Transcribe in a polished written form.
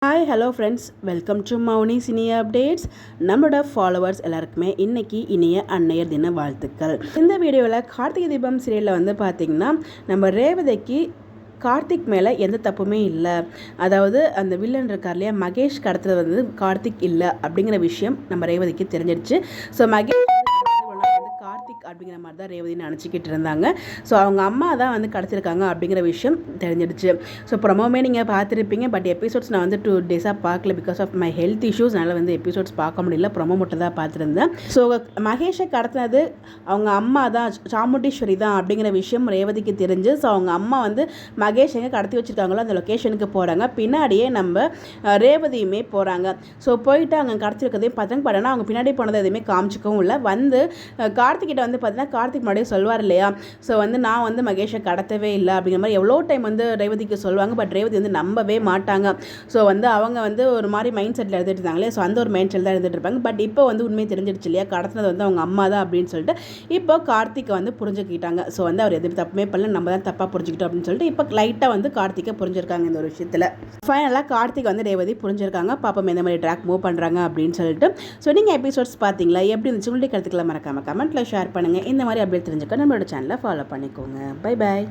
Hi hello friends, welcome to Mouni cine updates. நம்மளோட followers எல்லாருக்குமே இன்றைக்கி இனிய அன்னையர் தின வாழ்த்துக்கள். இந்த வீடியோவில் கார்த்திகை தீபம் சீரியலில் வந்து பார்த்திங்கன்னா நம்ம ரேவதிக்கு கார்த்திக் மேலே எந்த தப்புமே இல்லை. அதாவது அந்த வில்லன் இருக்கார் இல்லையா, மகேஷ் கடத்துறது வந்து கார்த்திக் இல்லை அப்படிங்கிற விஷயம் நம்ம ரேவதிக்கு தெரிஞ்சிடுச்சு. ஸோ மகேஷ் கார்த்திக் அப்படிங்கிற மாதிரி தான் ரேவதி நினச்சிக்கிட்டு இருந்தாங்க. ஸோ அவங்க அம்மா தான் வந்து கிடச்சிருக்காங்க அப்படிங்கிற விஷயம் தெரிஞ்சிடுச்சு. ஸோ ப்ரொமோமே நீங்கள் பார்த்துருப்பீங்க. பட் எபிசோட்ஸ் நான் வந்து 2 டேஸாக பார்க்கல because of my health issues. அதனால் வந்து எபிசோட்ஸ் பார்க்க முடியல, ப்ரொமோ மட்டும் தான் பார்த்துருந்தேன். ஸோ மகேஷை கடத்தினது அவங்க அம்மா தான், சாமுண்டீஸ்வரி தான் அப்படிங்கிற விஷயம் ரேவதிக்கு தெரிஞ்சு ஸோ அவங்க அம்மா வந்து மகேஷ் எங்கே கடத்தி வச்சுருக்காங்களோ அந்த லொக்கேஷனுக்கு போகிறாங்க. பின்னாடியே நம்ம ரேவதியுமே போகிறாங்க. ஸோ போயிட்டு அங்கே கடத்திருக்கதையும் பார்த்தாங்க. பட் ஆனால் அவங்க பின்னாடி போனதை எதுவுமே காமிச்சிக்கவும் இல்லை. வந்து கார்த்திகிட்ட வந்து பார்த்தீங்கன்னா கார்த்திக் முன்னாடியே சொல்வார் இல்லையா, ஸோ வந்து நான் வந்து மகேஷை கடத்தவே இல்லை அப்படிங்கிற மாதிரி எவ்வளோ டைம் வந்து ரேவதிக்கு சொல்லுவாங்க. பட் ரேவதி வந்து நம்பவே மாட்டாங்க. ஸோ வந்து அவங்க வந்து ஒரு மாதிரி மைண்ட் செட்டில் இருந்துட்டு இருந்தாங்களே, ஸோ அந்த ஒரு மைண்ட் செட்டில் தான் இருந்துட்டு இருப்பாங்க. பட் இப்போ வந்து உண்மையை தெரிஞ்சிடுச்சு இல்லையா, கடத்தினது வந்து அவங்க அம்மா தான் அப்படின்னு சொல்லிட்டு இப்போ கார்த்திகை வந்து புரிஞ்சுக்கிட்டாங்க. ஸோ வந்து அவர் எதுவும் தப்புமே பண்ணல, நம்ம தான் தப்பாக புரிஞ்சுக்கிட்டோம் அப்படின்னு சொல்லிட்டு இப்போ லைட்டாக வந்து கார்த்திகை புரிஞ்சிருக்காங்க இந்த ஒரு விஷயத்தில். ஃபைனலாக கார்த்திக் வந்து ரேவதி புரிஞ்சிருக்காங்க. பாப்போம் எந்த மாதிரி ட்ராக் மூவ் பண்ணுறாங்க அப்படின்னு சொல்லிட்டு. ஸோ நீங்கள் எபிசோட்ஸ் பார்த்தீங்களா, எப்படி இருந்துச்சு உங்களுக்கு கருத்துக்களை மறக்காமல் கமெண்ட்டில் ஷேர் பண்ணுங்கள். இந்த மாதிரி அப்டேட் தெரிஞ்சுக்க நம்மளோட சேனலை ஃபாலோ பண்ணிக்கோங்க. Bye bye.